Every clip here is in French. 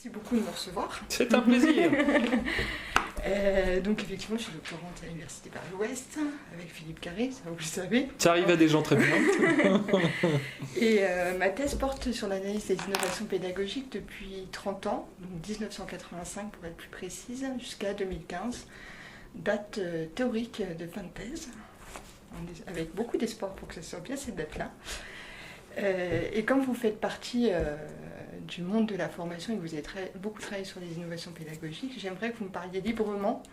Merci beaucoup de me recevoir. C'est un plaisir. Donc effectivement, je suis doctorante à l'Université Paris-Ouest avec Philippe Carré, ça vous le savez. Ça arrive à des gens très bien. Et ma thèse porte sur l'analyse des innovations pédagogiques depuis 30 ans, donc 1985 pour être plus précise, jusqu'à 2015, date théorique de fin de thèse, avec beaucoup d'espoir pour que ça soit bien cette date-là. Et comme vous faites partie du monde de la formation et que vous avez beaucoup travaillé sur les innovations pédagogiques, j'aimerais que vous me parliez librement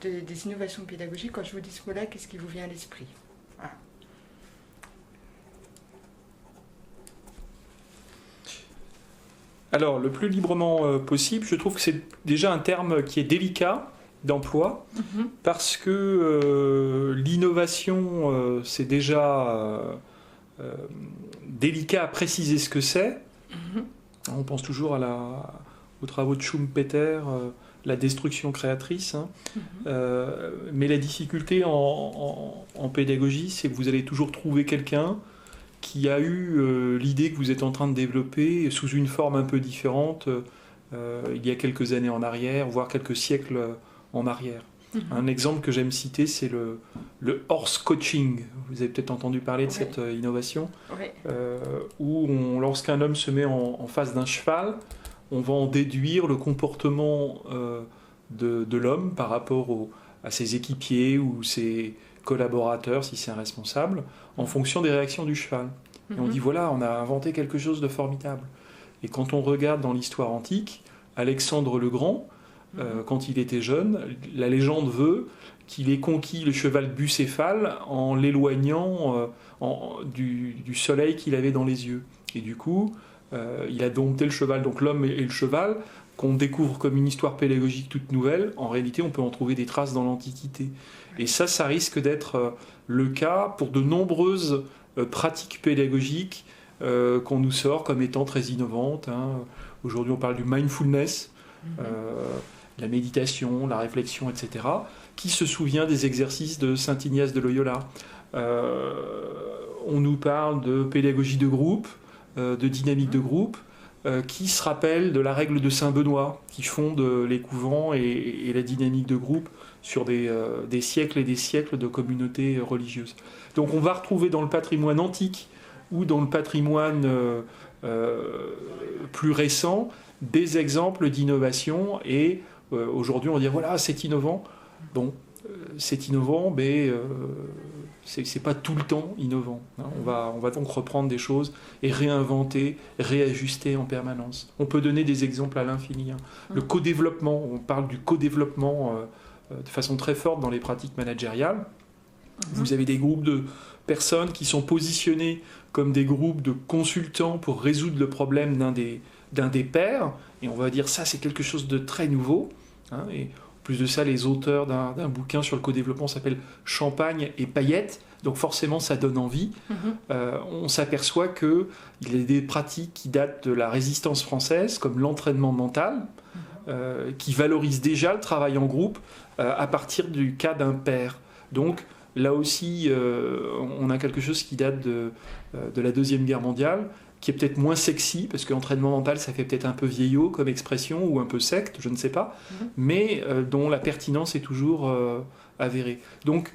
des innovations pédagogiques. Quand je vous dis ce mot-là, qu'est-ce qui vous vient à l'esprit? Voilà. Alors, le plus librement possible, je trouve que c'est déjà un terme qui est délicat d'emploi, parce que l'innovation, c'est déjà délicat à préciser ce que c'est. On pense toujours aux travaux de Schumpeter, la destruction créatrice. Mais la difficulté en pédagogie, c'est que vous allez toujours trouver quelqu'un qui a eu l'idée que vous êtes en train de développer sous une forme un peu différente il y a quelques années en arrière, voire quelques siècles en arrière. Un exemple que j'aime citer, c'est le horse coaching. Vous avez peut-être entendu parler de cette innovation, où lorsqu'un homme se met en face d'un cheval, on va en déduire le comportement de l'homme par rapport à ses équipiers ou ses collaborateurs, si c'est un responsable, en fonction des réactions du cheval. Et on dit, voilà, on a inventé quelque chose de formidable. Et quand on regarde dans l'histoire antique, Alexandre le Grand, quand il était jeune, la légende veut qu'il ait conquis le cheval bucéphale en l'éloignant du soleil qu'il avait dans les yeux. Et du coup, il a dompté le cheval. Donc l'homme et le cheval, qu'on découvre comme une histoire pédagogique toute nouvelle, en réalité, on peut en trouver des traces dans l'Antiquité. Et ça risque d'être le cas pour de nombreuses pratiques pédagogiques qu'on nous sort comme étant très innovantes. Aujourd'hui, on parle du mindfulness, la méditation, la réflexion, etc. Qui se souvient des exercices de Saint Ignace de Loyola? On nous parle de pédagogie de groupe, de dynamique de groupe, qui se rappelle de la règle de Saint Benoît, qui fonde les couvents et la dynamique de groupe sur des siècles et des siècles de communautés religieuses. Donc on va retrouver dans le patrimoine antique ou dans le patrimoine plus récent des exemples d'innovation, et aujourd'hui on va dire voilà, c'est innovant. Bon, c'est innovant, mais c'est pas tout le temps innovant. On va donc reprendre des choses et réinventer, réajuster en permanence. On peut donner des exemples à l'infini. Le co-développement, on parle du co-développement de façon très forte dans les pratiques managériales. Vous avez des groupes de personnes qui sont positionnées comme des groupes de consultants pour résoudre le problème d'un des pairs, et on va dire ça c'est quelque chose de très nouveau. Et en plus de ça, les auteurs d'un bouquin sur le co-développement s'appellent Champagne et Paillettes, donc forcément ça donne envie. On s'aperçoit qu'il y a des pratiques qui datent de la résistance française, comme l'entraînement mental, qui valorise déjà le travail en groupe à partir du cas d'un pair. Donc là aussi, on a quelque chose qui date de la Deuxième Guerre mondiale, qui est peut-être moins sexy, parce que l'entraînement mental, ça fait peut-être un peu vieillot comme expression, ou un peu secte, je ne sais pas, mais dont la pertinence est toujours avérée. Donc,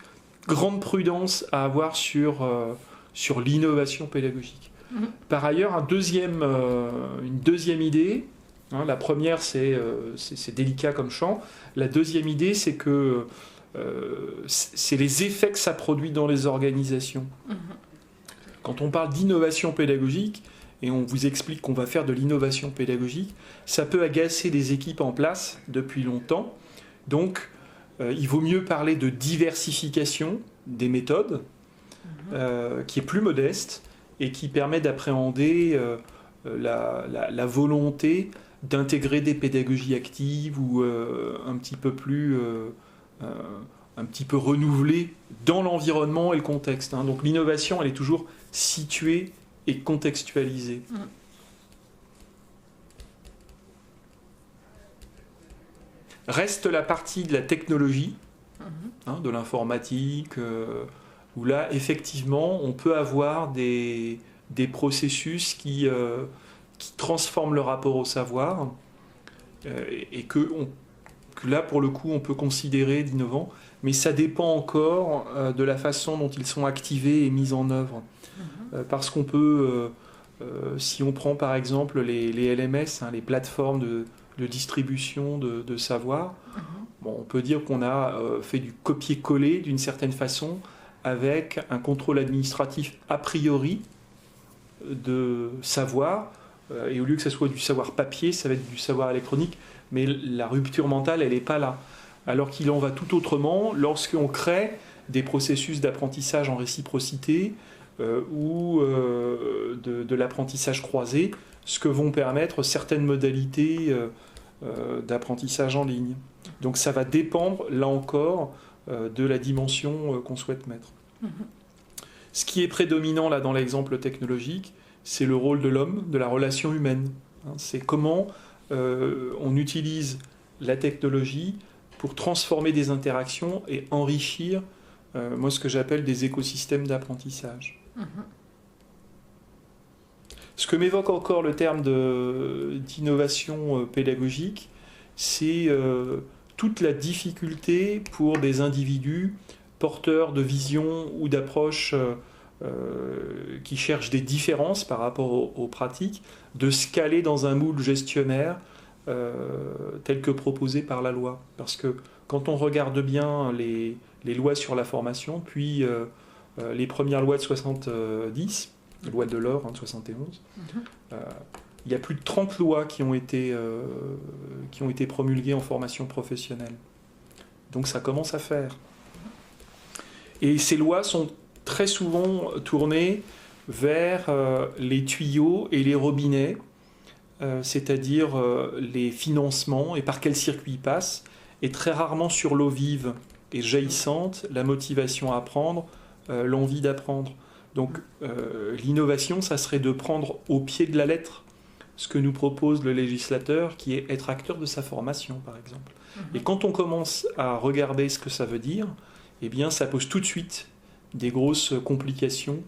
grande prudence à avoir sur l'innovation pédagogique. Par ailleurs, une deuxième idée, la première, c'est délicat comme champ. La deuxième idée, c'est que c'est les effets que ça produit dans les organisations. Quand on parle d'innovation pédagogique, et on vous explique qu'on va faire de l'innovation pédagogique, ça peut agacer des équipes en place depuis longtemps. Donc, il vaut mieux parler de diversification des méthodes, qui est plus modeste, et qui permet d'appréhender la volonté d'intégrer des pédagogies actives ou un petit peu renouvelées dans l'environnement et le contexte. Donc l'innovation, elle est toujours située et contextualisée. Reste la partie de la technologie, de l'informatique, où là, effectivement, on peut avoir des processus qui qui transforment le rapport au savoir et que là, pour le coup, on peut considérer d'innovants, mais ça dépend encore de la façon dont ils sont activés et mis en œuvre. Parce qu'on peut, si on prend par exemple les LMS, les plateformes de distribution de savoir, on peut dire qu'on a fait du copier-coller d'une certaine façon avec un contrôle administratif a priori de savoir, et au lieu que ce soit du savoir papier, ça va être du savoir électronique, mais la rupture mentale, elle n'est pas là. Alors qu'il en va tout autrement lorsqu'on crée des processus d'apprentissage en réciprocité ou de l'apprentissage croisé, ce que vont permettre certaines modalités d'apprentissage en ligne. Donc ça va dépendre, là encore, de la dimension qu'on souhaite mettre. Ce qui est prédominant là dans l'exemple technologique, c'est le rôle de l'homme, de la relation humaine. C'est comment on utilise la technologie pour transformer des interactions et enrichir, moi, ce que j'appelle des écosystèmes d'apprentissage. Ce que m'évoque encore le terme d'innovation pédagogique, c'est toute la difficulté pour des individus porteurs de vision ou d'approche qui cherchent des différences par rapport aux pratiques, de se caler dans un moule gestionnaire tel que proposé par la loi. Parce que quand on regarde bien les lois sur la formation, puis les premières lois de 70, la loi de l'or de 71, il y a plus de 30 lois qui ont été promulguées en formation professionnelle. Donc ça commence à faire. Et ces lois sont très souvent tournées vers les tuyaux et les robinets, c'est-à-dire les financements et par quel circuit ils passent, et très rarement sur l'eau vive et jaillissante, la motivation à apprendre, l'envie d'apprendre. Donc l'innovation, ça serait de prendre au pied de la lettre ce que nous propose le législateur, qui est être acteur de sa formation, par exemple. Et quand on commence à regarder ce que ça veut dire, eh bien, ça pose tout de suite des grosses complications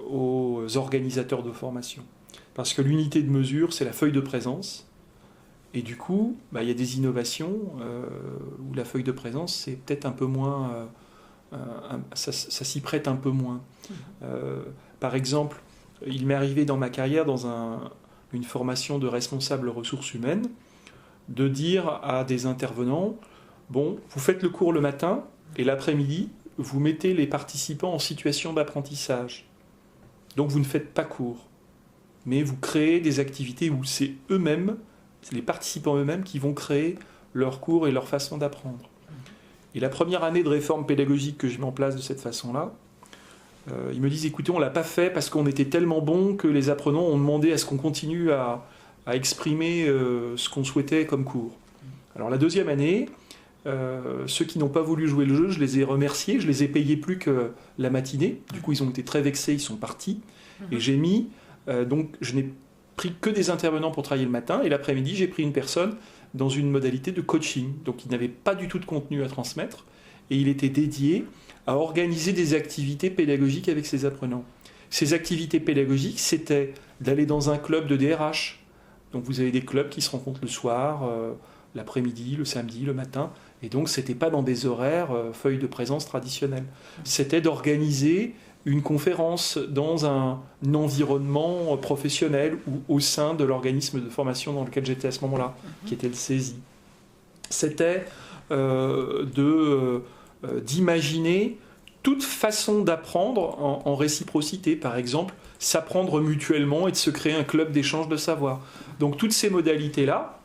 aux organisateurs de formation. Parce que l'unité de mesure, c'est la feuille de présence. Et du coup, il y a des innovations où la feuille de présence, c'est peut-être un peu moins... ça s'y prête un peu moins. Par exemple, il m'est arrivé dans ma carrière, dans une formation de responsable ressources humaines, de dire à des intervenants, bon, vous faites le cours le matin, et l'après-midi, vous mettez les participants en situation d'apprentissage. Donc vous ne faites pas cours, mais vous créez des activités où c'est eux-mêmes, c'est les participants eux-mêmes qui vont créer leurs cours et leur façon d'apprendre. Et la première année de réforme pédagogique que je mets en place de cette façon-là, ils me disent, écoutez, on ne l'a pas fait parce qu'on était tellement bons que les apprenants ont demandé à ce qu'on continue à exprimer ce qu'on souhaitait comme cours. Alors la deuxième année, ceux qui n'ont pas voulu jouer le jeu, je les ai remerciés, je les ai payés plus que la matinée. Du coup, ils ont été très vexés, ils sont partis. Et j'ai mis, donc je n'ai pris que des intervenants pour travailler le matin, et l'après-midi, j'ai pris une personne dans une modalité de coaching. Donc il n'avait pas du tout de contenu à transmettre, et il était dédié à organiser des activités pédagogiques avec ses apprenants. Ces activités pédagogiques, c'était d'aller dans un club de DRH. Donc vous avez des clubs qui se rencontrent le soir, l'après-midi, le samedi, le matin, et donc c'était pas dans des horaires feuilles de présence traditionnelles. C'était d'organiser une conférence dans un environnement professionnel ou au sein de l'organisme de formation dans lequel j'étais à ce moment-là, qui était le CESI. C'était d'imaginer toute façon d'apprendre en réciprocité, par exemple, s'apprendre mutuellement et de se créer un club d'échange de savoir. Donc toutes ces modalités-là,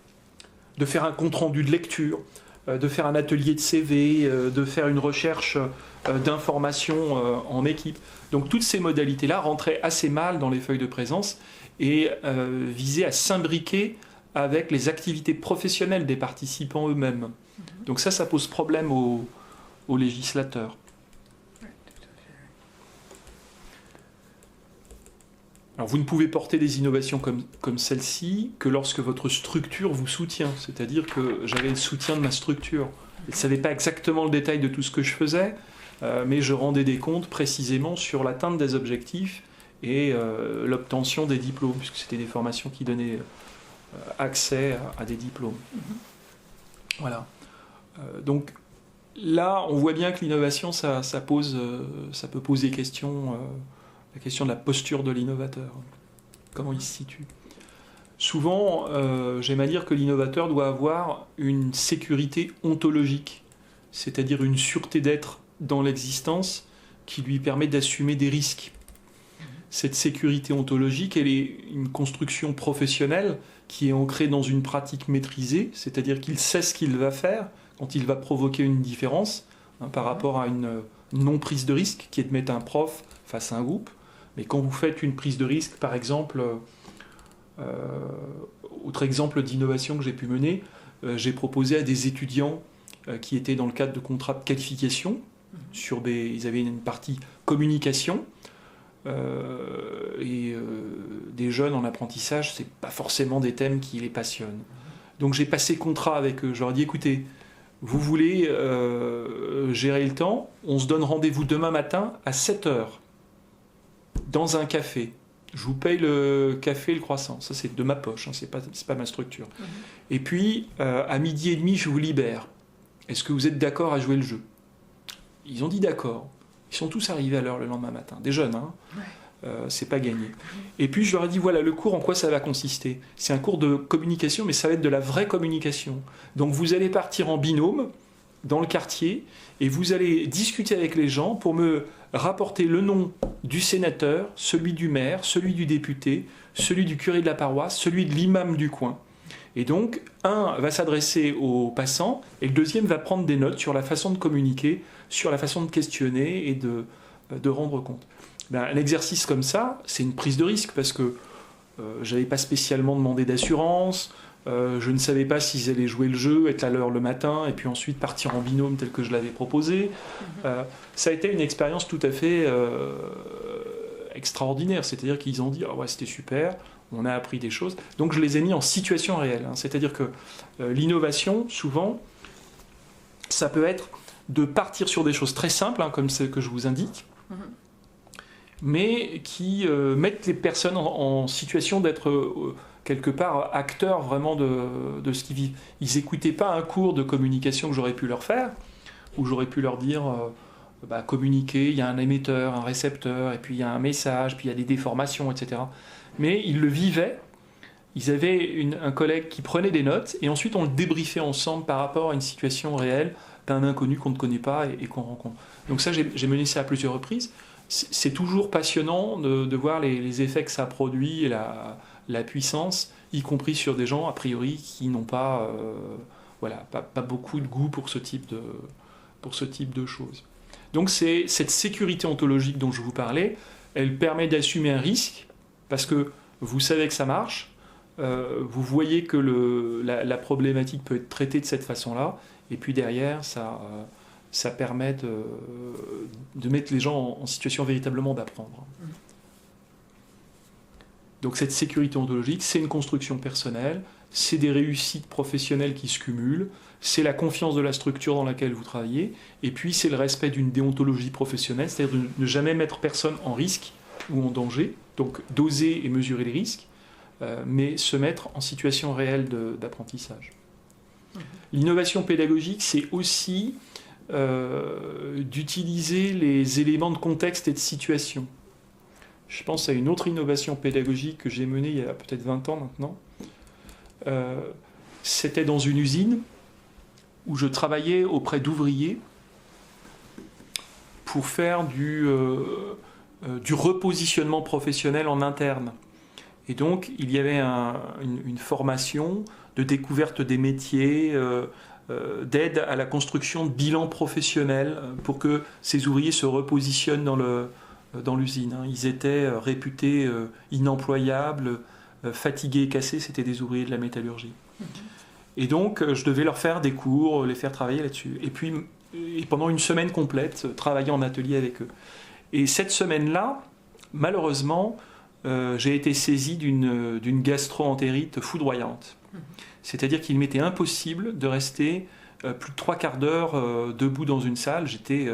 de faire un compte-rendu de lecture, de faire un atelier de CV, de faire une recherche d'informations en équipe. Donc toutes ces modalités-là rentraient assez mal dans les feuilles de présence et visaient à s'imbriquer avec les activités professionnelles des participants eux-mêmes. Donc ça pose problème aux législateurs. Alors vous ne pouvez porter des innovations comme celle-ci que lorsque votre structure vous soutient. C'est-à-dire que j'avais le soutien de ma structure. Je ne savais pas exactement le détail de tout ce que je faisais, mais je rendais des comptes précisément sur l'atteinte des objectifs et l'obtention des diplômes, puisque c'était des formations qui donnaient accès à des diplômes. Voilà. Donc là, on voit bien que l'innovation, ça peut poser question, la question de la posture de l'innovateur. Comment il se situe. Souvent, j'aime à dire que l'innovateur doit avoir une sécurité ontologique, c'est-à-dire une sûreté d'être dans l'existence qui lui permet d'assumer des risques. Cette sécurité ontologique, elle est une construction professionnelle qui est ancrée dans une pratique maîtrisée, c'est-à-dire qu'il sait ce qu'il va faire quand il va provoquer une différence par rapport à une non-prise de risque, qui est de mettre un prof face à un groupe. Mais quand vous faites une prise de risque, par exemple, autre exemple d'innovation que j'ai pu mener, j'ai proposé à des étudiants qui étaient dans le cadre de contrats de qualification, ils avaient une partie communication, et des jeunes en apprentissage, c'est pas forcément des thèmes qui les passionnent. Donc j'ai passé contrat avec eux, je leur ai dit écoutez, vous voulez gérer le temps, on se donne rendez-vous demain matin à 7h dans un café. Je vous paye le café et le croissant. Ça, c'est de ma poche, hein, c'est pas ma structure. Et puis, à 12h30, je vous libère. Est-ce que vous êtes d'accord à jouer le jeu? Ils ont dit d'accord. Ils sont tous arrivés à l'heure le lendemain matin. Des jeunes, hein. C'est pas gagné. Et puis, je leur ai dit, voilà, le cours, en quoi ça va consister? C'est un cours de communication, mais ça va être de la vraie communication. Donc, vous allez partir en binôme dans le quartier et vous allez discuter avec les gens pour me rapporter le nom du sénateur, celui du maire, celui du député, celui du curé de la paroisse, celui de l'imam du coin. Et donc, un va s'adresser aux passants et le deuxième va prendre des notes sur la façon de communiquer, sur la façon de questionner et de rendre compte. Un exercice comme ça, c'est une prise de risque parce que je n'avais pas spécialement demandé d'assurance, je ne savais pas s'ils allaient jouer le jeu, être à l'heure le matin, et puis ensuite partir en binôme tel que je l'avais proposé. Ça a été une expérience tout à fait extraordinaire, c'est-à-dire qu'ils ont dit « Ah ouais, c'était super, on a appris des choses ». Donc je les ai mis en situation réelle, hein. C'est-à-dire que l'innovation, souvent, ça peut être de partir sur des choses très simples, hein, comme celles que je vous indique, mais qui mettent les personnes en situation d'être quelque part acteurs vraiment de ce qu'ils vivent. Ils n'écoutaient pas un cours de communication que j'aurais pu leur faire, où j'aurais pu leur dire communiquer, il y a un émetteur, un récepteur, et puis il y a un message, puis il y a des déformations, etc. Mais ils le vivaient. Ils avaient un collègue qui prenait des notes, et ensuite on le débriefait ensemble par rapport à une situation réelle d'un inconnu qu'on ne connaît pas et qu'on rencontre. Donc ça, j'ai mené ça à plusieurs reprises. C'est toujours passionnant de voir les effets que ça produit et la puissance, y compris sur des gens, a priori, qui n'ont pas beaucoup de goût pour ce type de choses. Donc c'est cette sécurité ontologique dont je vous parlais, elle permet d'assumer un risque, parce que vous savez que ça marche, vous voyez que la problématique peut être traitée de cette façon-là, et puis derrière, ça permet de mettre les gens en situation véritablement d'apprendre. Donc cette sécurité ontologique, c'est une construction personnelle, c'est des réussites professionnelles qui se cumulent, c'est la confiance de la structure dans laquelle vous travaillez, et puis c'est le respect d'une déontologie professionnelle, c'est-à-dire de ne jamais mettre personne en risque ou en danger, donc doser et mesurer les risques, mais se mettre en situation réelle d'apprentissage. L'innovation pédagogique, c'est aussi d'utiliser les éléments de contexte et de situation. Je pense à une autre innovation pédagogique que j'ai menée il y a peut-être 20 ans maintenant. C'était dans une usine où je travaillais auprès d'ouvriers pour faire du repositionnement professionnel en interne. Et donc, il y avait une formation de découverte des métiers, d'aide à la construction de bilans professionnels pour que ces ouvriers se repositionnent dans l'usine. Ils étaient réputés inemployables, fatigués et cassés, c'était des ouvriers de la métallurgie. Et donc, je devais leur faire des cours, les faire travailler là-dessus. Et puis, pendant une semaine complète, travailler en atelier avec eux. Et cette semaine-là, malheureusement, j'ai été saisi d'une gastro-entérite foudroyante. C'est-à-dire qu'il m'était impossible de rester plus de 3/4 d'heure debout dans une salle. J'étais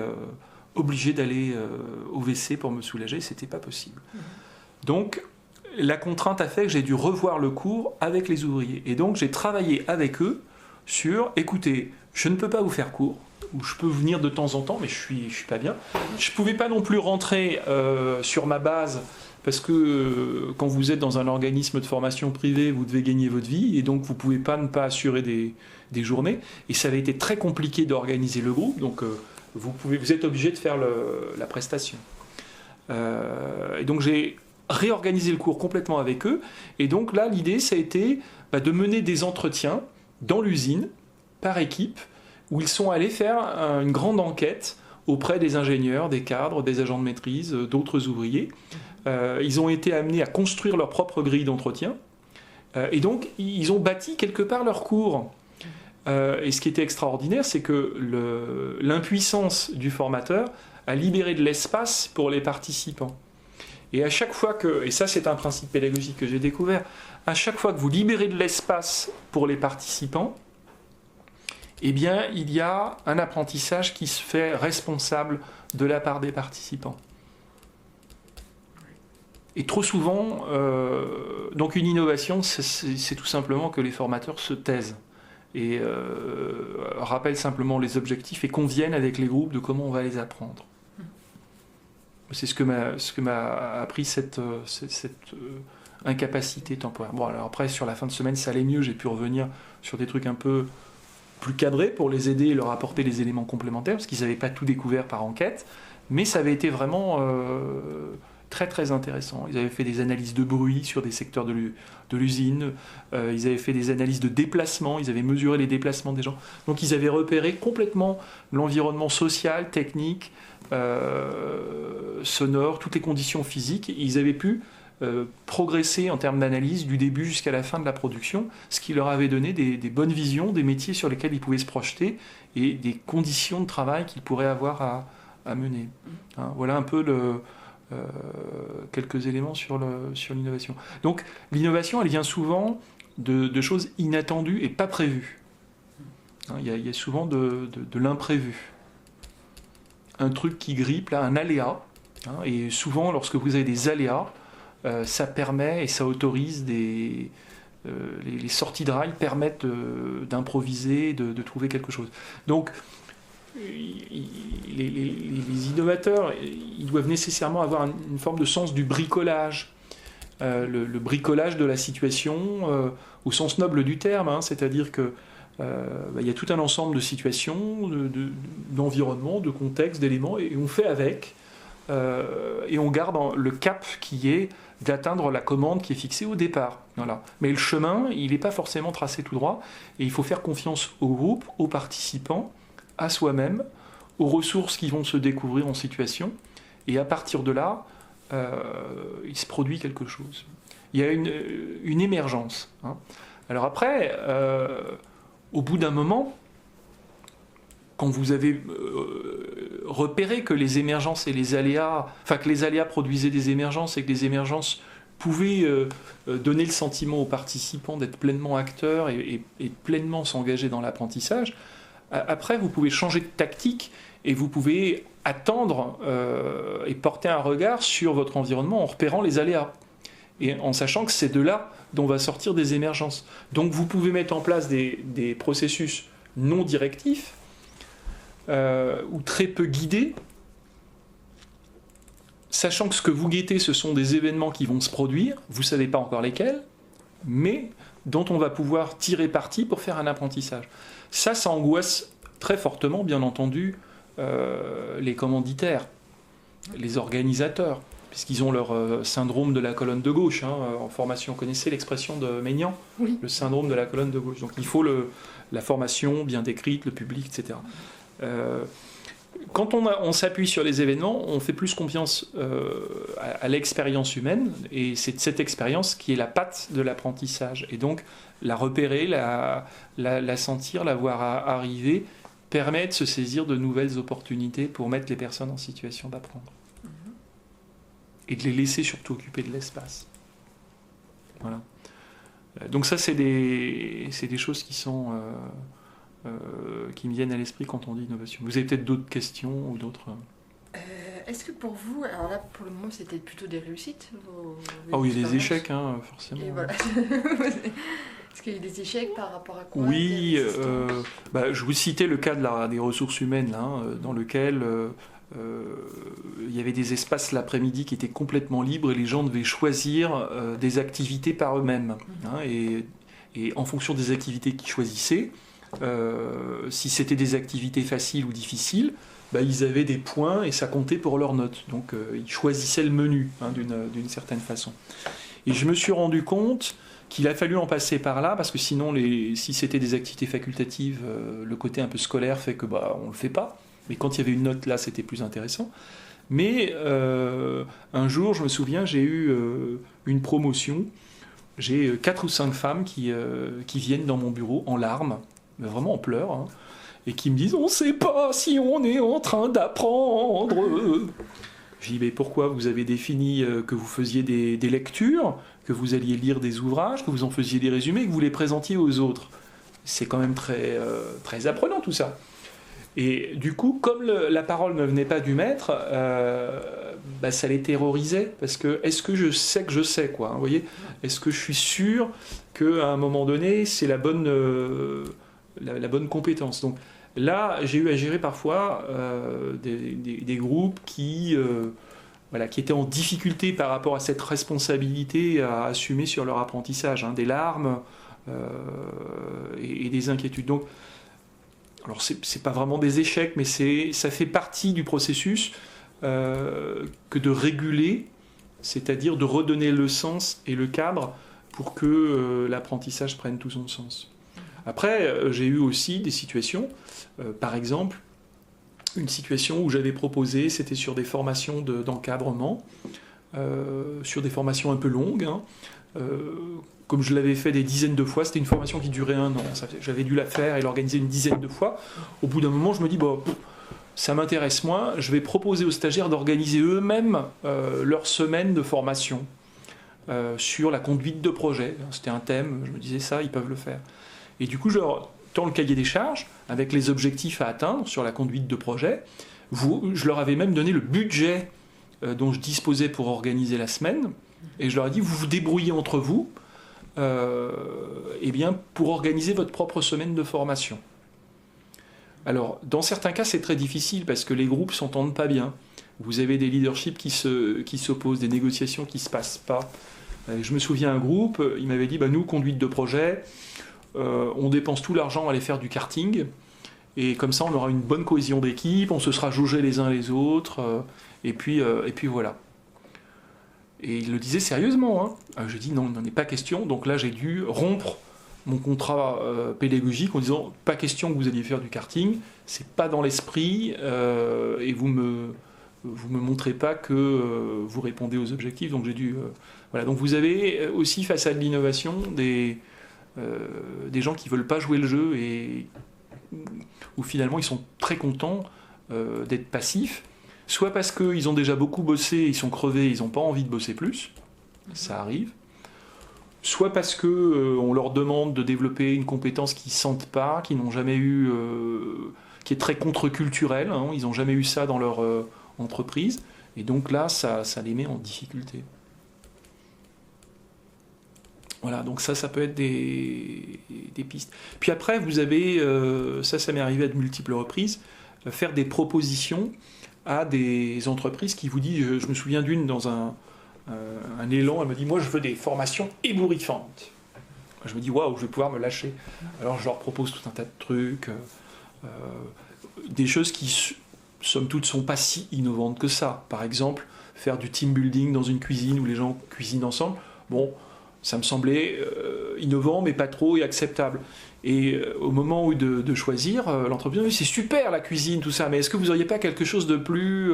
obligé d'aller au WC pour me soulager, c'était pas possible. Donc, la contrainte a fait que j'ai dû revoir le cours avec les ouvriers. Et donc, j'ai travaillé avec eux sur, écoutez, je ne peux pas vous faire cours, ou je peux venir de temps en temps, mais je suis pas bien. Je ne pouvais pas non plus rentrer sur ma base, parce que quand vous êtes dans un organisme de formation privé, vous devez gagner votre vie, et donc vous ne pouvez pas ne pas assurer des journées. Et ça avait été très compliqué d'organiser le groupe, donc vous êtes obligé de faire la prestation. Et donc j'ai réorganisé le cours complètement avec eux, et donc là l'idée ça a été de mener des entretiens dans l'usine, par équipe, où ils sont allés faire une grande enquête auprès des ingénieurs, des cadres, des agents de maîtrise, d'autres ouvriers. Ils ont été amenés à construire leur propre grille d'entretien. Et donc, ils ont bâti quelque part leur cours. Et ce qui était extraordinaire, c'est que l'impuissance du formateur a libéré de l'espace pour les participants. Et à chaque fois que, et ça c'est un principe pédagogique que j'ai découvert, à chaque fois que vous libérez de l'espace pour les participants, eh bien, il y a un apprentissage qui se fait responsable de la part des participants. Et trop souvent, donc une innovation, c'est tout simplement que les formateurs se taisent et rappellent simplement les objectifs et conviennent avec les groupes de comment on va les apprendre. C'est ce que m'a appris cette incapacité temporaire. Bon, alors après, sur la fin de semaine, ça allait mieux, j'ai pu revenir sur des trucs un peu plus cadrés pour les aider et leur apporter les éléments complémentaires, parce qu'ils n'avaient pas tout découvert par enquête, mais ça avait été vraiment très très intéressant. Ils avaient fait des analyses de bruit sur des secteurs de l'usine, ils avaient fait des analyses de déplacement, ils avaient mesuré les déplacements des gens, donc ils avaient repéré complètement l'environnement social, technique, sonore, toutes les conditions physiques, et ils avaient pu progresser en termes d'analyse du début jusqu'à la fin de la production, ce qui leur avait donné des bonnes visions des métiers sur lesquels ils pouvaient se projeter et des conditions de travail qu'ils pourraient avoir à mener. Hein, voilà un peu quelques éléments sur l'innovation. Donc l'innovation, elle vient souvent de choses inattendues et pas prévues. Hein, il y a souvent de l'imprévu. Un truc qui grippe, là, un aléa. Hein, et souvent, lorsque vous avez des aléas, ça permet et ça autorise les sorties de rail permettent d'improviser, de trouver quelque chose. Donc, les innovateurs, ils doivent nécessairement avoir une forme de sens du bricolage. Le bricolage de la situation au sens noble du terme, hein, c'est-à-dire que il y a tout un ensemble de situations, d'environnements, de contextes, d'éléments, et on fait avec, et on garde le cap qui est d'atteindre la commande qui est fixée au départ. Voilà. Mais le chemin, il n'est pas forcément tracé tout droit, et il faut faire confiance au groupe, aux participants, à soi-même, aux ressources qui vont se découvrir en situation, et à partir de là, il se produit quelque chose. Il y a une émergence. Hein. Alors après, au bout d'un moment, quand vous avez repéré que les émergences et les aléas, enfin que les aléas produisaient des émergences et que les émergences pouvaient donner le sentiment aux participants d'être pleinement acteurs et pleinement s'engager dans l'apprentissage, après vous pouvez changer de tactique et vous pouvez attendre et porter un regard sur votre environnement en repérant les aléas et en sachant que c'est de là dont va sortir des émergences. Donc vous pouvez mettre en place des processus non directifs ou très peu guidés, sachant que ce que vous guettez, ce sont des événements qui vont se produire, vous ne savez pas encore lesquels, mais dont on va pouvoir tirer parti pour faire un apprentissage. Ça angoisse très fortement, bien entendu, les commanditaires, les organisateurs, puisqu'ils ont leur syndrome de la colonne de gauche. Hein, en formation, vous connaissez l'expression de Maignan, oui. Le syndrome de la colonne de gauche. Donc il faut la formation bien décrite, le public, etc. Quand on s'appuie sur les événements, on fait plus confiance à l'expérience humaine, et c'est cette expérience qui est la patte de l'apprentissage. Et donc la repérer, la sentir, la voir arriver, permet de se saisir de nouvelles opportunités pour mettre les personnes en situation d'apprendre. Et de les laisser surtout occuper de l'espace. Voilà. Donc ça, c'est des choses qui sont qui me viennent à l'esprit quand on dit innovation. Vous avez peut-être d'autres questions ou d'autres Est-ce que pour vous, alors là pour le moment c'était plutôt des réussites Ah oui, des échecs, hein, forcément. Et voilà. Est-ce qu'il y a eu des échecs par rapport à quoi? Oui, je vous citais le cas des ressources humaines, hein, dans lequel il y avait des espaces l'après-midi qui étaient complètement libres et les gens devaient choisir des activités par eux-mêmes. Hein, et en fonction des activités qu'ils choisissaient, si c'était des activités faciles ou difficiles, ils avaient des points et ça comptait pour leurs notes. Donc ils choisissaient le menu, hein, d'une certaine façon. Et je me suis rendu compte qu'il a fallu en passer par là, parce que sinon, si c'était des activités facultatives, le côté un peu scolaire fait que on ne le fait pas. Mais quand il y avait une note là, c'était plus intéressant. Mais un jour, je me souviens, j'ai eu une promotion. J'ai 4 ou 5 femmes qui viennent dans mon bureau en larmes, mais vraiment en pleurs, hein, et qui me disent « On ne sait pas si on est en train d'apprendre !» Je dis « Mais pourquoi vous avez défini que vous faisiez des lectures, que vous alliez lire des ouvrages, que vous en faisiez des résumés, que vous les présentiez aux autres ?» C'est quand même très, très apprenant tout ça. Et du coup, comme la parole ne venait pas du maître, ça les terrorisait, parce que est-ce que je sais quoi, hein, vous voyez, est-ce que je suis sûr qu'à un moment donné, c'est la bonne compétence. Donc là, j'ai eu à gérer parfois des groupes qui étaient en difficulté par rapport à cette responsabilité à assumer sur leur apprentissage, hein, des larmes et des inquiétudes. Donc, alors c'est pas vraiment des échecs, mais ça fait partie du processus que de réguler, c'est-à-dire de redonner le sens et le cadre pour que l'apprentissage prenne tout son sens. Après, j'ai eu aussi des situations, par exemple, une situation où j'avais proposé, c'était sur des formations d'encadrement, sur des formations un peu longues, hein, comme je l'avais fait des dizaines de fois, c'était une formation qui durait 1 an. J'avais dû la faire et l'organiser une dizaine de fois. Au bout d'un moment, je me dis, ça m'intéresse moins, je vais proposer aux stagiaires d'organiser eux-mêmes leur semaine de formation sur la conduite de projet. C'était un thème, je me disais ça, ils peuvent le faire. Et du coup, je leur tends le cahier des charges avec les objectifs à atteindre sur la conduite de projet. Je leur avais même donné le budget dont je disposais pour organiser la semaine. Et je leur ai dit, vous vous débrouillez entre vous pour organiser votre propre semaine de formation. Alors, dans certains cas, c'est très difficile parce que les groupes ne s'entendent pas bien. Vous avez des leaderships qui s'opposent, des négociations qui ne se passent pas. Je me souviens un groupe, il m'avait dit, nous, conduite de projet, on dépense tout l'argent à aller faire du karting, et comme ça, on aura une bonne cohésion d'équipe, on se sera jaugés les uns les autres, et puis voilà. Et il le disait sérieusement. Hein. Je dis non, il n'en est pas question. Donc là, j'ai dû rompre mon contrat pédagogique en disant pas question que vous alliez faire du karting, c'est pas dans l'esprit, et vous me montrez pas que vous répondez aux objectifs. Donc j'ai dû voilà. Donc vous avez aussi face à de l'innovation des gens qui veulent pas jouer le jeu et où finalement ils sont très contents d'être passifs. Soit parce qu'ils ont déjà beaucoup bossé, ils sont crevés, ils n'ont pas envie de bosser plus, ça arrive. Soit parce qu'on leur demande de développer une compétence qu'ils ne sentent pas, qu'ils n'ont jamais eu, qui est très contre-culturelle, hein, ils n'ont jamais eu ça dans leur entreprise, et donc là, ça les met en difficulté. Voilà, donc ça peut être des pistes. Puis après, vous avez, ça m'est arrivé à de multiples reprises, faire des propositions à des entreprises qui vous disent, je me souviens d'une dans un élan, elle me dit, moi je veux des formations ébouriffantes. Je me dis, waouh, je vais pouvoir me lâcher. Alors je leur propose tout un tas de trucs, des choses qui, somme toute, sont pas si innovantes que ça. Par exemple, faire du team building dans une cuisine où les gens cuisinent ensemble. Bon, ça me semblait innovant, mais pas trop et acceptable. Et au moment de choisir, l'entreprise me dit, c'est super la cuisine, tout ça, mais est-ce que vous n'auriez pas quelque chose de plus...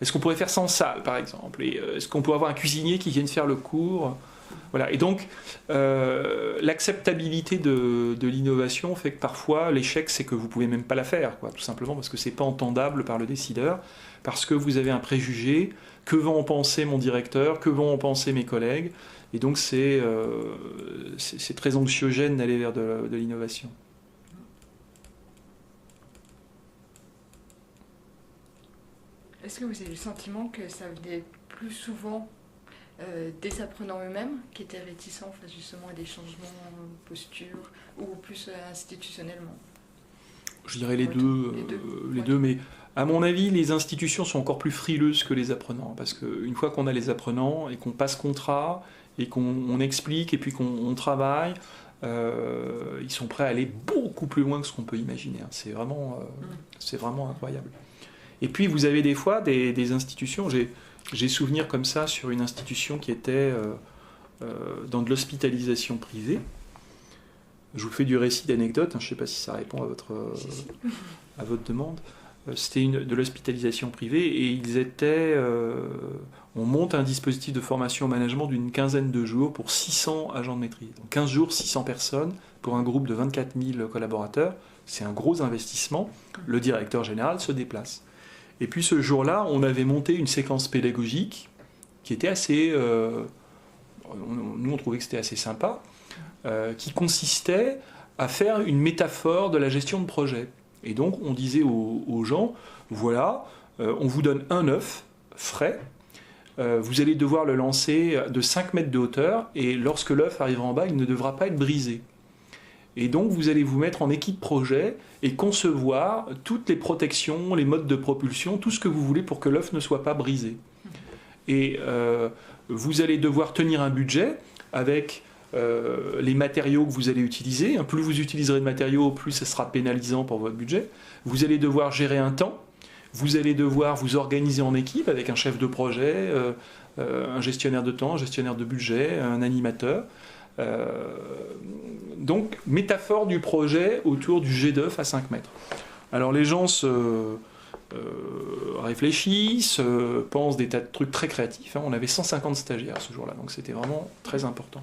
est-ce qu'on pourrait faire sans salle, par exemple? Et est-ce qu'on pourrait avoir un cuisinier qui vienne faire le cours? Voilà. Et donc, l'acceptabilité de l'innovation fait que parfois, l'échec, c'est que vous ne pouvez même pas la faire, quoi, tout simplement parce que ce n'est pas entendable par le décideur, parce que vous avez un préjugé, que vont en penser mon directeur, que vont en penser mes collègues. Et donc c'est très anxiogène d'aller vers de l'innovation. Est-ce que vous avez le sentiment que ça venait plus souvent des apprenants eux-mêmes qui étaient réticents face justement à des changements de posture ou plus institutionnellement? Je dirais les deux, mais à mon avis, les institutions sont encore plus frileuses que les apprenants, parce qu'une fois qu'on a les apprenants et qu'on passe contrat et qu'on explique et puis qu'on travaille, ils sont prêts à aller beaucoup plus loin que ce qu'on peut imaginer. C'est vraiment incroyable. Et puis vous avez des fois des institutions, j'ai souvenir comme ça sur une institution qui était dans de l'hospitalisation privée. Je vous fais du récit d'anecdote, je ne sais pas si ça répond à votre demande. C'était de l'hospitalisation privée et on monte un dispositif de formation au management d'une quinzaine de jours pour 600 agents de maîtrise. Donc 15 jours, 600 personnes pour un groupe de 24 000 collaborateurs. C'est un gros investissement. Le directeur général se déplace. Et puis ce jour-là, on avait monté une séquence pédagogique qui était assez... nous, on trouvait que c'était assez sympa, qui consistait à faire une métaphore de la gestion de projet. Et donc, on disait aux gens, voilà, on vous donne un œuf frais, vous allez devoir le lancer de 5 mètres de hauteur, et lorsque l'œuf arrivera en bas, il ne devra pas être brisé. Et donc, vous allez vous mettre en équipe projet et concevoir toutes les protections, les modes de propulsion, tout ce que vous voulez pour que l'œuf ne soit pas brisé. Et vous allez devoir tenir un budget avec les matériaux que vous allez utiliser. Plus vous utiliserez de matériaux, plus ça sera pénalisant pour votre budget. Vous allez devoir gérer un temps. Vous allez devoir vous organiser en équipe avec un chef de projet, un gestionnaire de temps, un gestionnaire de budget, un animateur. Donc, métaphore du projet autour du jet d'œuf à 5 mètres. Alors, les gens réfléchissent, pensent des tas de trucs très créatifs. On avait 150 stagiaires ce jour-là, donc c'était vraiment très important.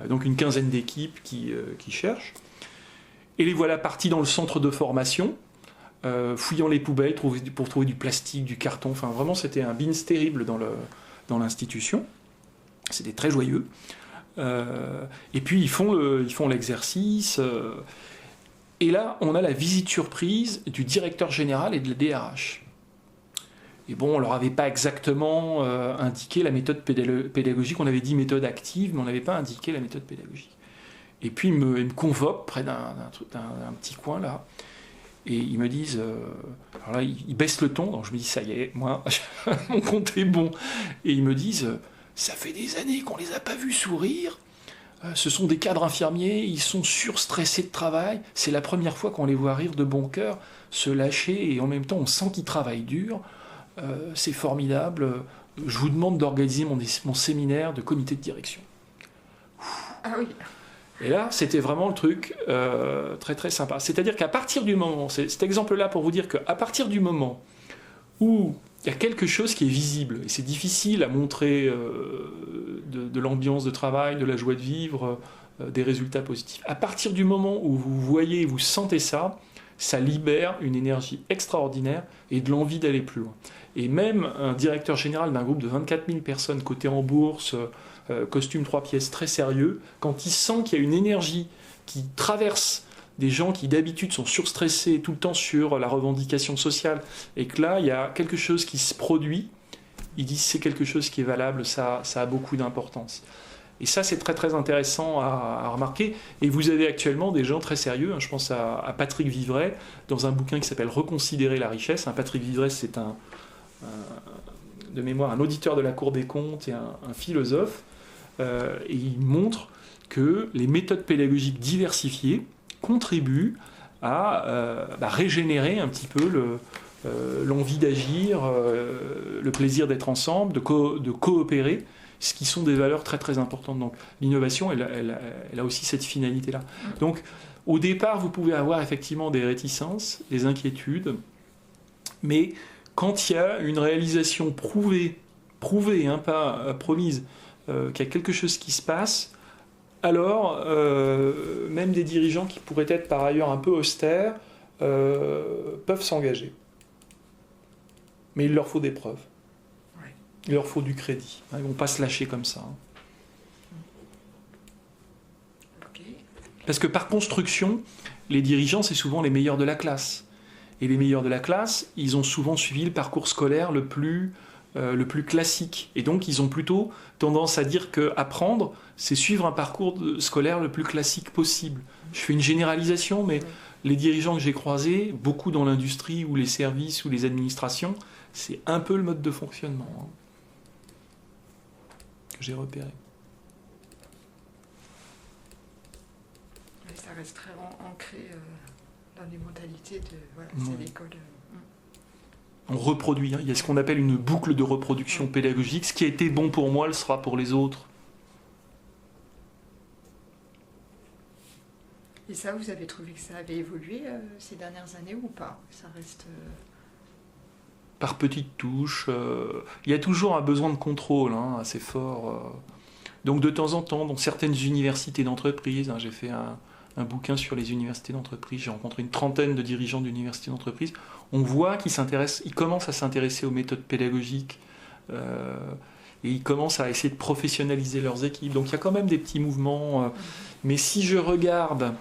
Donc, une quinzaine d'équipes qui cherchent. Et les voilà partis dans le centre de formation, fouillant les poubelles pour trouver du plastique, du carton. Enfin, vraiment, c'était un bins terrible dans l'institution. C'était très joyeux. Et puis ils font l'exercice. Et là, on a la visite surprise du directeur général et de la DRH. Et bon, on leur avait pas exactement indiqué la méthode pédagogique. On avait dit méthode active, mais on n'avait pas indiqué la méthode pédagogique. Et puis ils me convoquent près d'un petit coin là. Et ils me disent, alors là, ils baissent le ton. Donc je me dis, ça y est, moi, mon compte est bon. Et ils me disent, ça fait des années qu'on les a pas vus sourire. Ce sont des cadres infirmiers, ils sont surstressés de travail. C'est la première fois qu'on les voit rire de bon cœur, se lâcher, et en même temps, on sent qu'ils travaillent dur. C'est formidable. Je vous demande d'organiser mon séminaire de comité de direction. Ah oui. Et là, c'était vraiment le truc très très sympa. C'est-à-dire qu'à partir du moment, cet exemple-là pour vous dire qu'à partir du moment où il y a quelque chose qui est visible, et c'est difficile à montrer de l'ambiance de travail, de la joie de vivre, des résultats positifs. À partir du moment où vous voyez, vous sentez ça, ça libère une énergie extraordinaire et de l'envie d'aller plus loin. Et même un directeur général d'un groupe de 24 000 personnes coté en bourse, costume 3 pièces très sérieux, quand il sent qu'il y a une énergie qui traverse des gens qui d'habitude sont surstressés tout le temps sur la revendication sociale, et que là, il y a quelque chose qui se produit, ils disent c'est quelque chose qui est valable, ça a beaucoup d'importance. Et ça, c'est très très intéressant à remarquer. Et vous avez actuellement des gens très sérieux, je pense à Patrick Vivray, dans un bouquin qui s'appelle « Reconsidérer la richesse ». Patrick Vivray, c'est de mémoire un auditeur de la Cour des comptes et un philosophe, et il montre que les méthodes pédagogiques diversifiées contribuent à régénérer un petit peu l'envie d'agir, le plaisir d'être ensemble, de coopérer, ce qui sont des valeurs très très importantes. Donc l'innovation, elle a aussi cette finalité-là. Donc au départ, vous pouvez avoir effectivement des réticences, des inquiétudes, mais quand il y a une réalisation prouvée, pas promise, qu'il y a quelque chose qui se passe, alors même des dirigeants qui pourraient être par ailleurs un peu austères peuvent s'engager. Mais il leur faut des preuves. Ouais. Il leur faut du crédit. Ils ne vont pas se lâcher comme ça. Okay. Parce que par construction, les dirigeants, c'est souvent les meilleurs de la classe. Et les meilleurs de la classe, ils ont souvent suivi le parcours scolaire le plus classique. Et donc, ils ont plutôt tendance à dire qu'apprendre, c'est suivre un parcours scolaire le plus classique possible. Je fais une généralisation, mais les dirigeants que j'ai croisés, beaucoup dans l'industrie ou les services ou les administrations, c'est un peu le mode de fonctionnement que j'ai repéré. Ça reste très ancré dans les mentalités de c'est l'école. On reproduit. Il y a ce qu'on appelle une boucle de reproduction pédagogique. Ce qui a été bon pour moi le sera pour les autres. Et ça, vous avez trouvé que ça avait évolué ces dernières années ou pas? Ça reste... Par petites touches. Il y a toujours un besoin de contrôle assez fort. Donc de temps en temps, dans certaines universités d'entreprise, j'ai fait un bouquin sur les universités d'entreprise, j'ai rencontré une trentaine de dirigeants d'universités d'entreprise, on voit qu'ils commencent à s'intéresser aux méthodes pédagogiques et ils commencent à essayer de professionnaliser leurs équipes. Donc il y a quand même des petits mouvements. Mais si je regarde...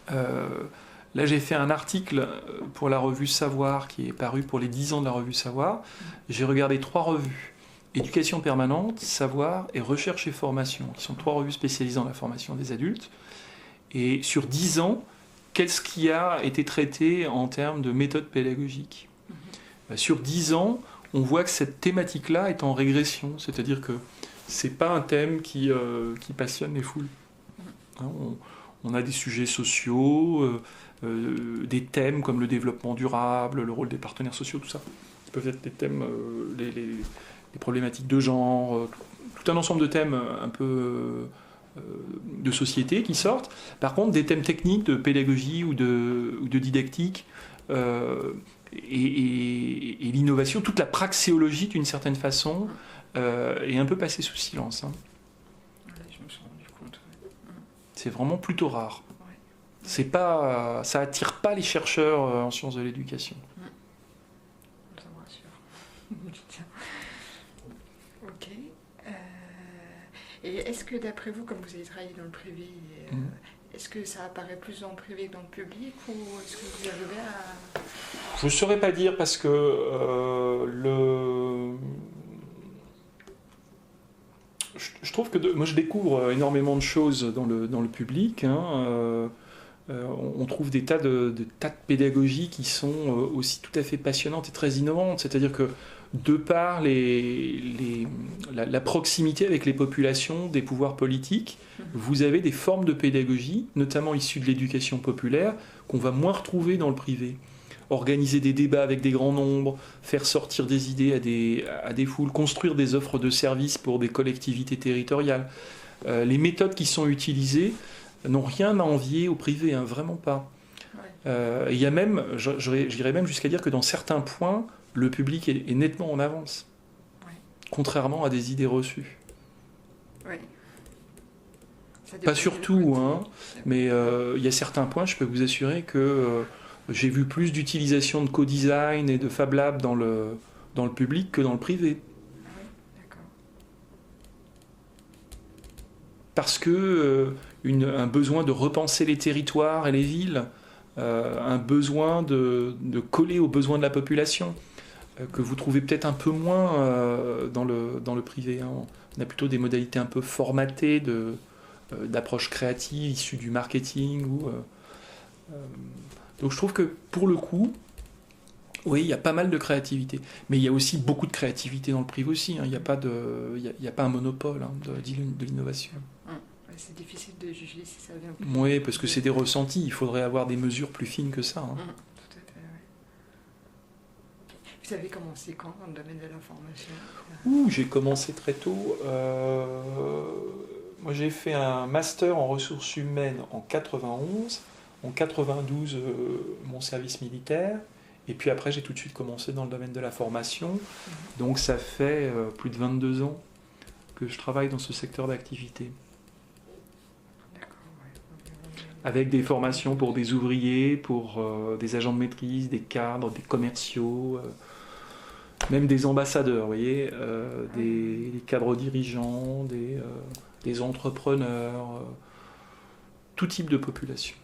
là j'ai fait un article pour la revue Savoir qui est paru pour les 10 ans de la revue Savoir. J'ai regardé 3 revues. Éducation permanente, Savoir et Recherche et Formation, qui sont 3 revues spécialisées dans la formation des adultes. Et sur 10 ans, qu'est-ce qui a été traité en termes de méthode pédagogique ? Sur 10 ans, on voit que cette thématique-là est en régression, c'est-à-dire que ce n'est pas un thème qui passionne les foules. On a des sujets sociaux, des thèmes comme le développement durable, le rôle des partenaires sociaux, tout ça, qui peuvent être des thèmes, les problématiques de genre, tout un ensemble de thèmes un peu de société qui sortent. Par contre, des thèmes techniques de pédagogie ou de didactique et l'innovation, toute la praxéologie d'une certaine façon est un peu passée sous silence. Je me suis rendu compte. C'est vraiment plutôt rare. C'est pas, ça attire pas les chercheurs en sciences de l'éducation. Ça me rassure. Ok. Et est-ce que d'après vous, comme vous avez travaillé dans le privé, est-ce que ça apparaît plus dans le privé que dans le public ou est-ce que vous arrivez à... Je ne saurais pas dire parce que je trouve que moi je découvre énormément de choses dans le public. On trouve des tas de pédagogies qui sont aussi tout à fait passionnantes et très innovantes. C'est-à-dire que de par la proximité avec les populations des pouvoirs politiques, vous avez des formes de pédagogie, notamment issues de l'éducation populaire, qu'on va moins retrouver dans le privé. Organiser des débats avec des grands nombres, faire sortir des idées à des foules, construire des offres de services pour des collectivités territoriales. Les méthodes qui sont utilisées n'ont rien à envier au privé, vraiment pas. Il y a même, j'irais même jusqu'à dire que dans certains points, le public est nettement en avance, contrairement à des idées reçues. Pas sur tout, mais il y a certains points, je peux vous assurer que j'ai vu plus d'utilisation de co-design et de Fab Lab dans le public que dans le privé. Parce que un besoin de repenser les territoires et les villes, un besoin de coller aux besoins de la population, que vous trouvez peut-être un peu moins dans le privé. On a plutôt des modalités un peu formatées d'approche créative issues du marketing. Donc je trouve que pour le coup, oui, il y a pas mal de créativité. Mais il y a aussi beaucoup de créativité dans le privé aussi. Il n'y a pas un monopole de l'innovation. C'est difficile de juger si ça vient. Oui, parce que c'est des ressentis. Il faudrait avoir des mesures plus fines que ça. Tout à fait, Vous avez commencé quand dans le domaine de la formation? J'ai commencé très tôt. Moi, j'ai fait un master en ressources humaines en 91. En 92, mon service militaire. Et puis après, j'ai tout de suite commencé dans le domaine de la formation. Donc ça fait plus de 22 ans que je travaille dans ce secteur d'activité. Avec des formations pour des ouvriers, pour des agents de maîtrise, des cadres, des commerciaux, même des ambassadeurs, vous voyez, des cadres dirigeants, des entrepreneurs, tout type de population.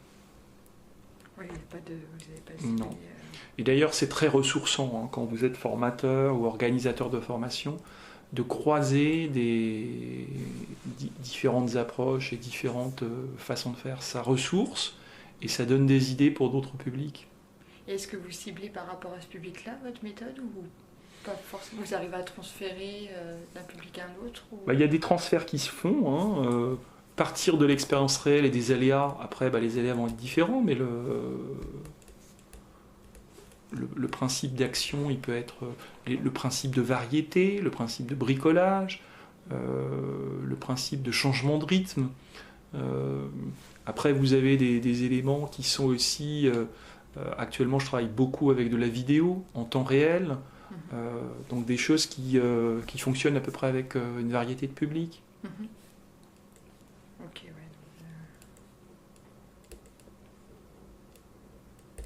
Oui, vous n'avez pas Non. Et d'ailleurs, c'est très ressourçant hein, quand vous êtes formateur ou organisateur de formation, de croiser des différentes approches et différentes façons de faire. Ça ressource et ça donne des idées pour d'autres publics. Et est-ce que vous ciblez par rapport à ce public-là votre méthode ou pas forcément? Vous arrivez à transférer d'un public à un autre ou... Il y a des transferts qui se font. Hein, partir de l'expérience réelle et des aléas. Après, les aléas vont être différents, mais le principe d'action, il peut être le principe de variété, le principe de bricolage, le principe de changement de rythme. Après, vous avez des éléments qui sont aussi... actuellement, je travaille beaucoup avec de la vidéo en temps réel, donc des choses qui fonctionnent à peu près avec une variété de publics. Ok, ouais.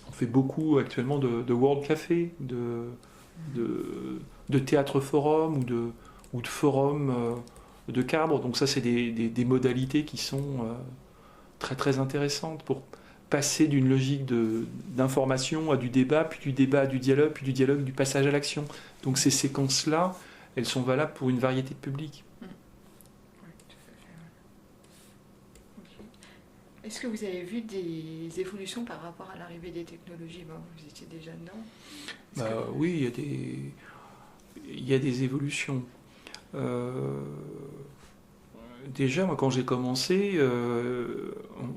On fait beaucoup actuellement de World Café, de théâtre forum ou de forum de cadre. Donc ça, c'est des modalités qui sont très très intéressantes pour passer d'une logique d'information à du débat, puis du débat à du dialogue, puis du dialogue du passage à l'action. Donc ces séquences-là, elles sont valables pour une variété de publics. Est-ce que vous avez vu des évolutions par rapport à l'arrivée des technologies? Bon, vous étiez déjà dedans. Oui, il y a des évolutions. Déjà, moi, quand j'ai commencé,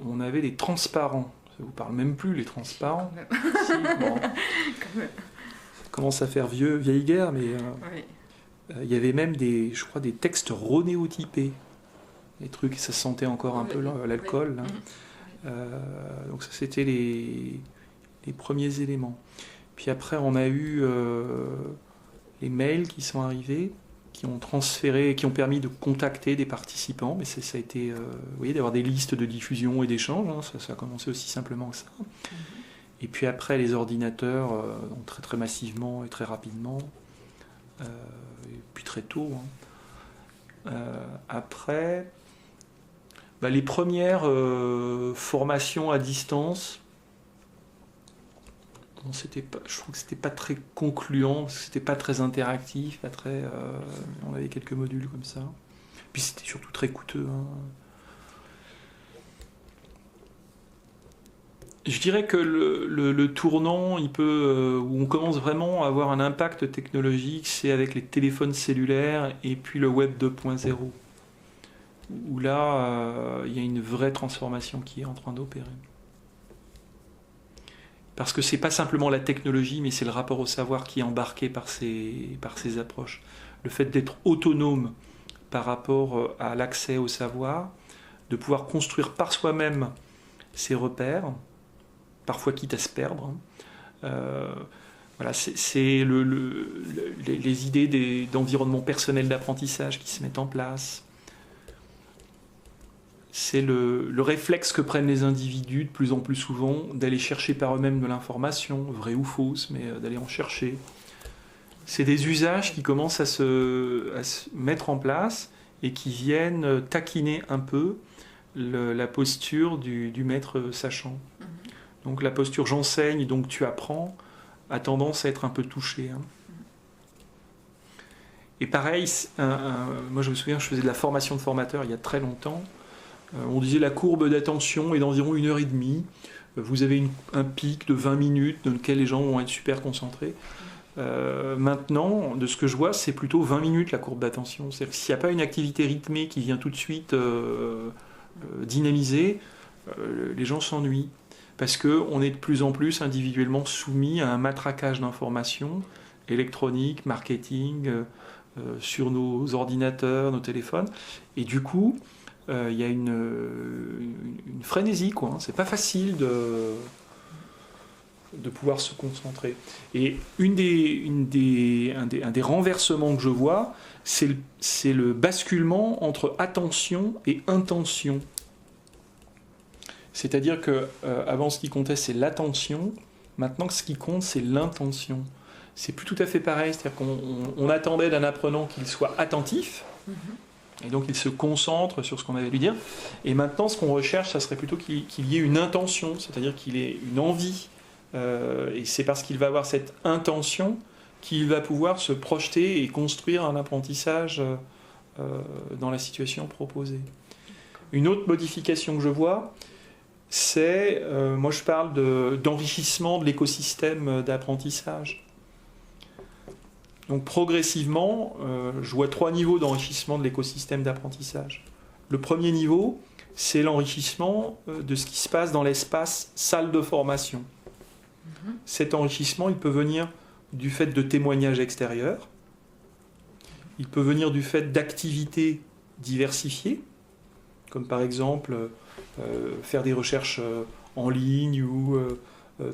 on avait des transparents. Ça ne vous parle même plus, les transparents. Si, bon. Ça commence à faire vieille guerre, mais il y avait même je crois, des textes renéotypés. Des trucs, ça sentait encore un peu l'alcool. Là. Donc ça, c'était les premiers éléments. Puis après, on a eu les mails qui sont arrivés, qui ont transféré, qui ont permis de contacter des participants. Mais ça a été, vous voyez, d'avoir des listes de diffusion et d'échange. Hein, ça a commencé aussi simplement que ça. Et puis après, les ordinateurs, donc très très massivement et très rapidement. Et puis très tôt. Hein. Après... les premières formations à distance, je trouve que c'était pas très concluant, parce que c'était pas très interactif, pas très, on avait quelques modules comme ça. Puis c'était surtout très coûteux. Hein. Je dirais que le tournant, où on commence vraiment à avoir un impact technologique, c'est avec les téléphones cellulaires et puis le web 2.0. Où là, il y a une vraie transformation qui est en train d'opérer. Parce que c'est pas simplement la technologie, mais c'est le rapport au savoir qui est embarqué par ces approches. Le fait d'être autonome par rapport à l'accès au savoir, de pouvoir construire par soi-même ses repères, parfois quitte à se perdre. Voilà, c'est les idées d'environnement personnel d'apprentissage qui se mettent en place. C'est le réflexe que prennent les individus de plus en plus souvent d'aller chercher par eux-mêmes de l'information, vraie ou fausse, mais d'aller en chercher. C'est des usages qui commencent à se mettre en place et qui viennent taquiner un peu la posture du maître sachant. Donc la posture j'enseigne, donc tu apprends, a tendance à être un peu touchée. Hein. Et pareil, moi je me souviens, je faisais de la formation de formateurs il y a très longtemps. On disait la courbe d'attention est d'environ 1h30. Vous avez un pic de 20 minutes dans lequel les gens vont être super concentrés. Maintenant, de ce que je vois, c'est plutôt 20 minutes la courbe d'attention. C'est-à-dire que s'il n'y a pas une activité rythmée qui vient tout de suite dynamiser, les gens s'ennuient. Parce qu'on est de plus en plus individuellement soumis à un matraquage d'informations électroniques, marketing, sur nos ordinateurs, nos téléphones. Et du coup, il y a une frénésie, quoi. Hein. C'est pas facile de pouvoir se concentrer. Et un des renversements que je vois, c'est le basculement entre attention et intention. C'est-à-dire que avant, ce qui comptait, c'est l'attention. Maintenant, ce qui compte, c'est l'intention. C'est plus tout à fait pareil. C'est-à-dire qu'on attendait d'un apprenant qu'il soit attentif. Et donc il se concentre sur ce qu'on avait à lui dire. Et maintenant, ce qu'on recherche, ça serait plutôt qu'il y ait une intention, c'est-à-dire qu'il ait une envie. Et c'est parce qu'il va avoir cette intention qu'il va pouvoir se projeter et construire un apprentissage dans la situation proposée. Une autre modification que je vois, c'est, moi je parle d'enrichissement de l'écosystème d'apprentissage. Donc progressivement, je vois 3 niveaux d'enrichissement de l'écosystème d'apprentissage. Le premier niveau, c'est l'enrichissement de ce qui se passe dans l'espace salle de formation. Cet enrichissement, il peut venir du fait de témoignages extérieurs, il peut venir du fait d'activités diversifiées, comme par exemple faire des recherches en ligne ou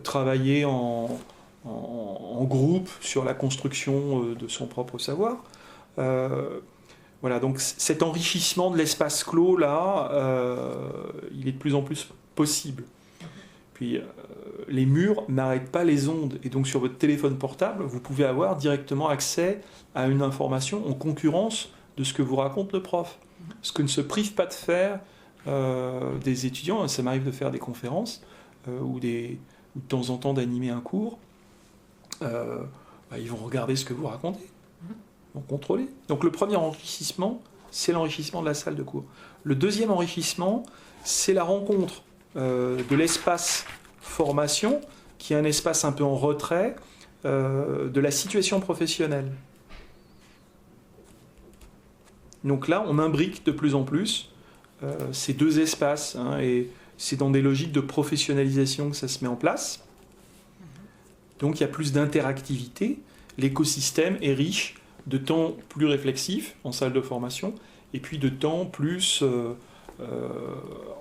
travailler en groupe sur la construction de son propre savoir. Voilà, donc cet enrichissement de l'espace clos, là, il est de plus en plus possible. Puis les murs n'arrêtent pas les ondes, et donc sur votre téléphone portable, vous pouvez avoir directement accès à une information en concurrence de ce que vous raconte le prof. Ce que ne se prive pas de faire des étudiants. Ça m'arrive de faire des conférences ou de temps en temps d'animer un cours. Ils vont regarder ce que vous racontez, ils vont contrôler. Donc le premier enrichissement, c'est l'enrichissement de la salle de cours. Le deuxième enrichissement, c'est la rencontre de l'espace formation, qui est un espace un peu en retrait de la situation professionnelle. Donc là, on imbrique de plus en plus ces 2 espaces, et c'est dans des logiques de professionnalisation que ça se met en place. Donc il y a plus d'interactivité, l'écosystème est riche de temps plus réflexif en salle de formation, et puis de temps plus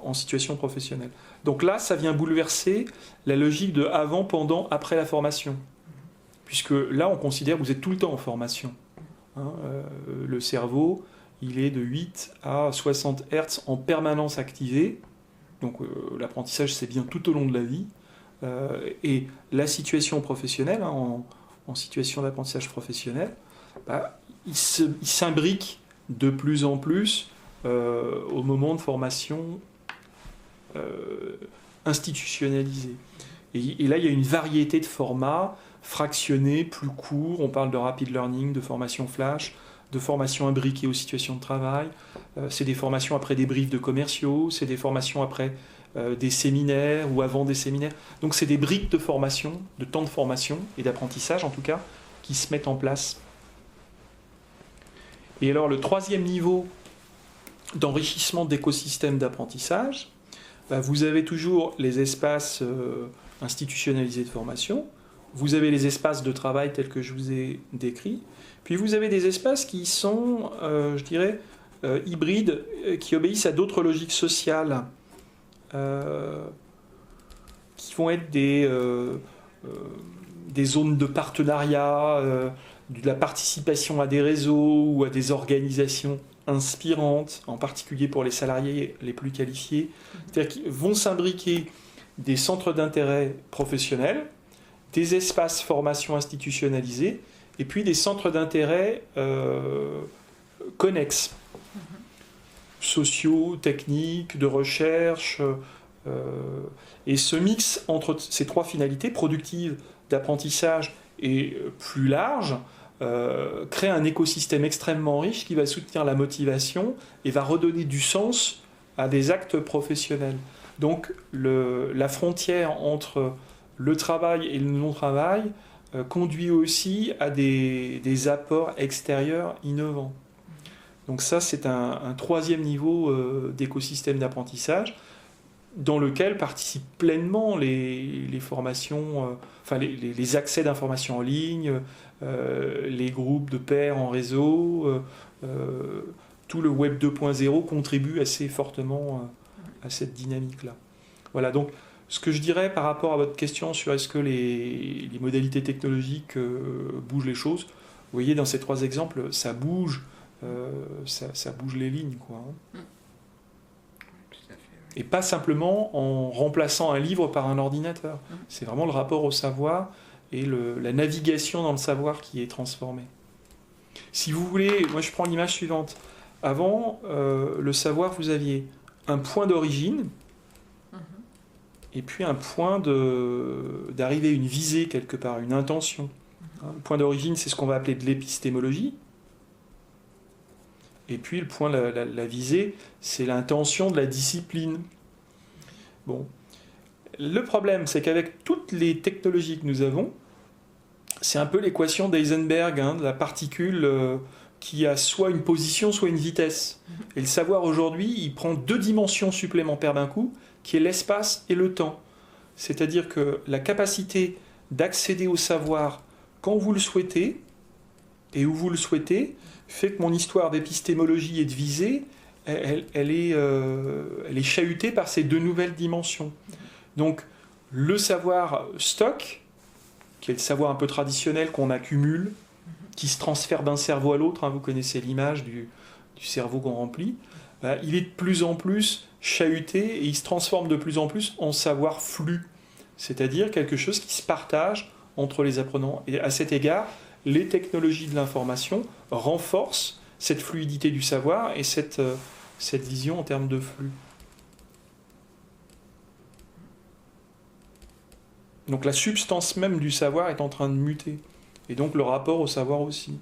en situation professionnelle. Donc là, ça vient bouleverser la logique de avant, pendant, après la formation. Puisque là, on considère que vous êtes tout le temps en formation. Le cerveau, il est de 8 à 60 Hz en permanence activé. Donc l'apprentissage, c'est bien tout au long de la vie. Et la situation professionnelle, en situation d'apprentissage professionnel, il s'imbrique de plus en plus au moment de formation institutionnalisée. Et là, il y a une variété de formats fractionnés, plus courts. On parle de rapid learning, de formation flash, de formation imbriquée aux situations de travail. C'est des formations après des briefs de commerciaux, c'est des formations après des séminaires ou avant des séminaires. Donc c'est des briques de formation, de temps de formation et d'apprentissage en tout cas, qui se mettent en place. Et alors le troisième niveau d'enrichissement d'écosystèmes d'apprentissage, vous avez toujours les espaces institutionnalisés de formation, vous avez les espaces de travail tels que je vous ai décrits, puis vous avez des espaces qui sont, je dirais, hybrides, qui obéissent à d'autres logiques sociales, qui vont être des zones de partenariat, de la participation à des réseaux ou à des organisations inspirantes, en particulier pour les salariés les plus qualifiés, c'est-à-dire qu'ils vont s'imbriquer des centres d'intérêt professionnels, des espaces formation institutionnalisés, et puis des centres d'intérêt connexes, sociaux, techniques, de recherche. Et ce mix entre ces 3 finalités, productives, d'apprentissage et plus large, crée un écosystème extrêmement riche qui va soutenir la motivation et va redonner du sens à des actes professionnels. Donc la frontière entre le travail et le non-travail conduit aussi à des apports extérieurs innovants. Donc ça, c'est un troisième niveau d'écosystème d'apprentissage dans lequel participent pleinement les formations, les accès d'informations en ligne, les groupes de pairs en réseau, tout le Web 2.0 contribue assez fortement à cette dynamique-là. Voilà, donc ce que je dirais par rapport à votre question sur est-ce que les modalités technologiques bougent les choses, vous voyez dans ces 3 exemples, ça bouge, ça bouge les lignes, quoi. Et pas simplement en remplaçant un livre par un ordinateur. C'est vraiment le rapport au savoir et la navigation dans le savoir qui est transformée. Si vous voulez, moi je prends l'image suivante. Avant, le savoir, vous aviez un point d'origine, et puis un point d'arrivée, une visée quelque part, une intention. Le point d'origine, c'est ce qu'on va appeler de l'épistémologie. Et puis le point, la visée, c'est l'intention de la discipline. Bon. Le problème, c'est qu'avec toutes les technologies que nous avons, c'est un peu l'équation d'Heisenberg, de la particule qui a soit une position, soit une vitesse. Et le savoir aujourd'hui, il prend 2 dimensions supplémentaires d'un coup, qui est l'espace et le temps. C'est-à-dire que la capacité d'accéder au savoir quand vous le souhaitez et où vous le souhaitez fait que mon histoire d'épistémologie et de visée, elle est chahutée par ces 2 nouvelles dimensions. Donc le savoir stock, qui est le savoir un peu traditionnel qu'on accumule, qui se transfère d'un cerveau à l'autre, vous connaissez l'image du cerveau qu'on remplit, il est de plus en plus chahuté et il se transforme de plus en plus en savoir flux, c'est-à-dire quelque chose qui se partage entre les apprenants. Et à cet égard, les technologies de l'information renforcent cette fluidité du savoir et cette vision en termes de flux. Donc la substance même du savoir est en train de muter, et donc le rapport au savoir aussi.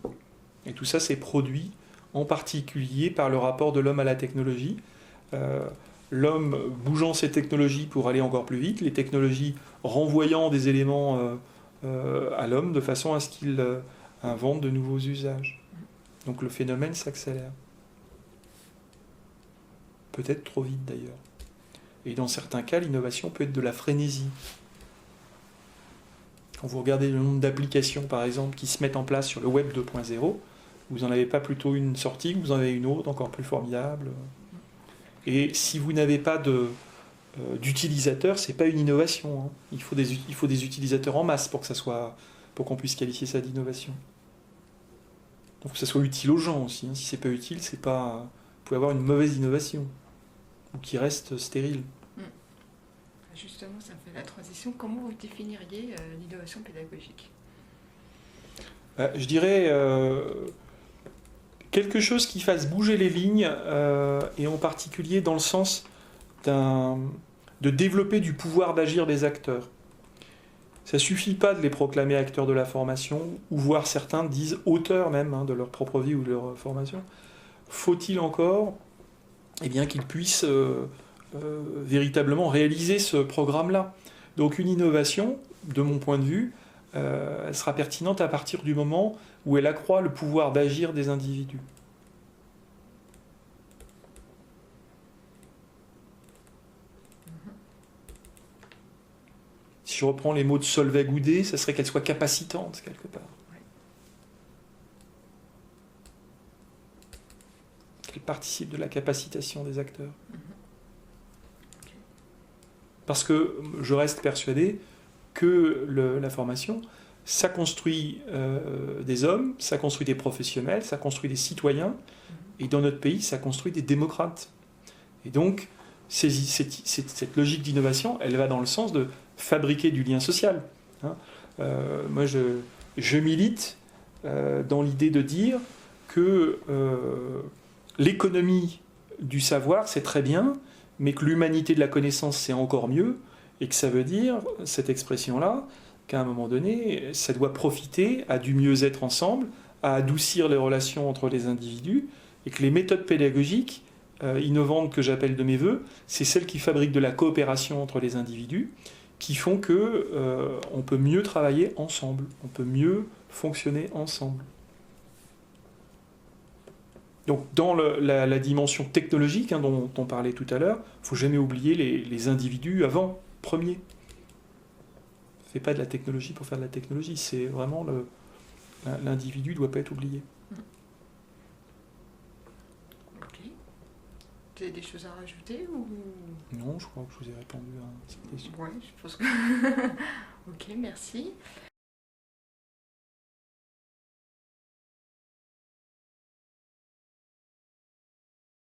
Et tout ça, c'est produit en particulier par le rapport de l'homme à la technologie. L'homme bougeant ses technologies pour aller encore plus vite, les technologies renvoyant des éléments à l'homme de façon à ce qu'il invente de nouveaux usages. Donc le phénomène s'accélère. Peut-être trop vite d'ailleurs. Et dans certains cas, l'innovation peut être de la frénésie. Quand vous regardez le nombre d'applications, par exemple, qui se mettent en place sur le web 2.0, vous n'en avez pas plutôt une sortie, vous en avez une autre encore plus formidable. Et si vous n'avez pas d'utilisateurs, c'est pas une innovation. Il faut des utilisateurs en masse pour qu'on puisse qualifier ça d'innovation. Donc que ça soit utile aux gens aussi. Si c'est pas utile, c'est pas. Vous pouvez avoir une mauvaise innovation ou qui reste stérile. Justement, ça me fait la transition. Comment vous définiriez l'innovation pédagogique ? Je dirais quelque chose qui fasse bouger les lignes, et en particulier dans le sens de développer du pouvoir d'agir des acteurs. Ça ne suffit pas de les proclamer acteurs de la formation, ou voire certains disent auteurs même de leur propre vie ou de leur formation. Faut-il encore qu'ils puissent véritablement réaliser ce programme-là. Donc une innovation, de mon point de vue, elle sera pertinente à partir du moment où elle accroît le pouvoir d'agir des individus. Si je reprends les mots de Solveig Houdet, ça serait qu'elle soit capacitante quelque part. Qu'elle participe de la capacitation des acteurs. Parce que je reste persuadé que la formation, ça construit des hommes, ça construit des professionnels, ça construit des citoyens, et dans notre pays, ça construit des démocrates. Et donc, cette logique d'innovation, elle va dans le sens de fabriquer du lien social. Moi, je milite dans l'idée de dire que l'économie du savoir, c'est très bien, mais que l'humanité de la connaissance, c'est encore mieux, et que ça veut dire, cette expression-là, qu'à un moment donné, ça doit profiter à du mieux-être ensemble, à adoucir les relations entre les individus, et que les méthodes pédagogiques innovantes que j'appelle de mes voeux, c'est celles qui fabriquent de la coopération entre les individus, qui font que on peut mieux travailler ensemble, on peut mieux fonctionner ensemble. Donc dans la dimension technologique dont on parlait tout à l'heure, il ne faut jamais oublier les individus avant, premier. Ne fais pas de la technologie pour faire de la technologie, c'est vraiment l'individu ne doit pas être oublié. Ok. Vous avez des choses à rajouter ou... Non, je crois que je vous ai répondu à cette question. Oui, je pense que... Ok, merci.